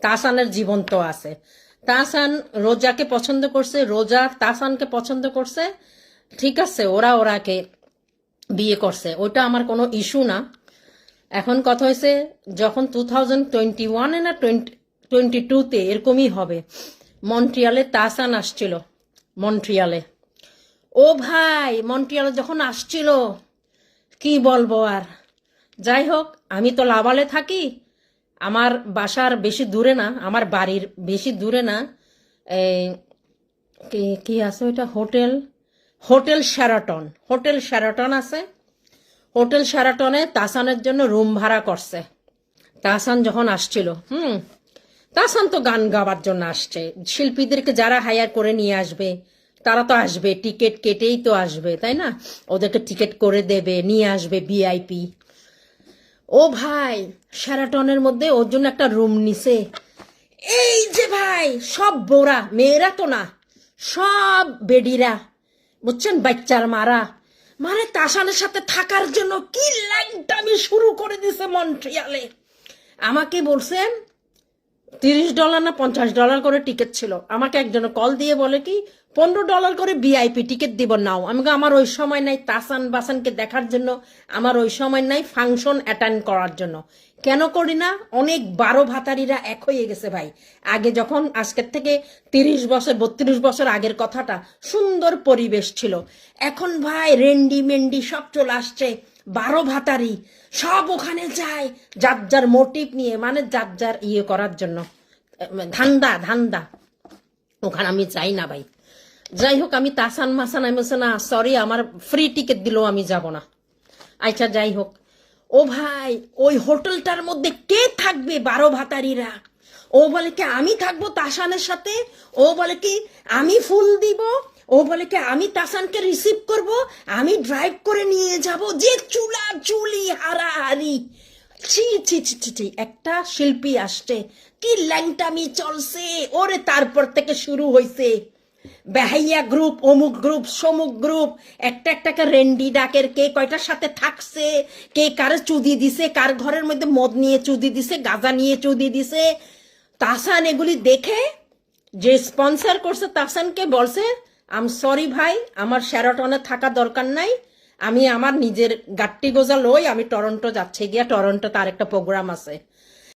তাহসানের জীবন তো আছে। তাহসান রোজাকে পছন্দ করছে, রোজা তাহসানকে পছন্দ করছে, ঠিক আছে, ওরাকে বিয়ে করছে, ওইটা আমার কোনো ইস্যু না। এখন কথা হয়েছে যখন 2021 না 2022-তে এরকমই হবে, মন্ট্রিয়ালে তাহসান আসছিল, মন্ট্রিয়ালে। ও ভাই, মন্ট্রিয়ালে যখন আসছিল কি বলবো আর। যাই হোক, আমি তো লাভালে থাকি, আমার বাসার বেশি দূরে না, আমার বাড়ির বেশি দূরে না। এই কি আছে ওইটা, হোটেল শেরাটন আছে। হোটেল শেরাটনে তাহসানের জন্য রুম ভাড়া করছে তাহসান যখন আসছিল। তাহসান তো গান গাওয়ার জন্য আসছে, শিল্পীদেরকে যারা হায়ার করে নিয়ে আসবে তারা তো আসবে, টিকিট কেটেই তো আসবে, তাই না? ওদেরকে টিকিট করে দেবে, নিয়ে আসবে ভিআইপি। ও ভাই, শেরাটনের মধ্যে ওর জন্য একটা রুম নিছে। এই যে ভাই, সব বোরা, মেয়েরা তো না, সব বেডিরা, বুঝছেন, বাচ্চার মারা, মানে তাহসানের সাথে থাকার জন্য কি লাইনটা আমি শুরু করে দিছে মন্ট্রিয়ালে। আমাকে বলছেন $30 না $50 করে টিকিট ছিল। আমাকে একজন কল দিয়ে বলে কি $15 করে ভিআইপি টিকিট দিব, নাও। আমি আমার ওই সময় নাই তাহসান বাসানকে দেখার জন্য, আমার ওই সময় নাই ফাংশন অ্যাটেন্ড করার জন্য। কেন করি না? অনেক 12 ভাতারিরা এক হয়ে গেছে ভাই। আগে যখন, আজকের থেকে 30 বছর 32 বছর আগের কথাটা, সুন্দর পরিবেশ ছিল। এখন ভাই রেন্ডি মেন্ডি সব চলে আসছে, 12 ভাতারি সব ওখানে যায় যার যার মোটিভ নিয়ে, মানে যার যার ইয়ে করার জন্য, ধান্দা। ওখানে আমি চাই না ভাই। যাই হোক, আমি তাহসান মাসান আমি বলছি না, সরি, আমার ফ্রি টিকিট দিলেও আমি যাব না। আচ্ছা যাই হোক, ও ভাই, ওই হোটেলটার মধ্যে কে থাকবে? 12 ভাতারিরা। ও বলে কি আমি থাকবো তাহসানের সাথে, ও বলে কি আমি ফুল দিব, ও বলে কি আমি তাহসানকে রিসিভ করব, আমি ড্রাইভ করে নিয়ে যাব, যে চুলি হারাহারি। ছি ছি ছি ছি ছি, একটা শিল্পী আসছে, কি ল্যাংটামি চলছে ওরে। তারপর থেকে শুরু হয়েছে বেহাইয়া গ্রুপ, অমুক গ্রুপ, সমুক গ্রুপ, একটাকে রেন্ডি ডাকের, কে কয়টার সাথে থাকছে, কে কারে চুদি দিছে, কার ঘরের মধ্যে মদ নিয়ে চুদি দিছে, গাঁজা নিয়ে চুদি দিছে। তাহসান এগুলি দেখে, যে স্পন্সর করছে তাহসানকে বলছে, আম সরি ভাই, আমার শেরাটনে থাকা দরকার নাই, আমি আমার নিজের গাট্টি গোজা লই আমি টরন্টো যাচ্ছি, গিয়া টরন্টো তার একটা প্রোগ্রাম আছে।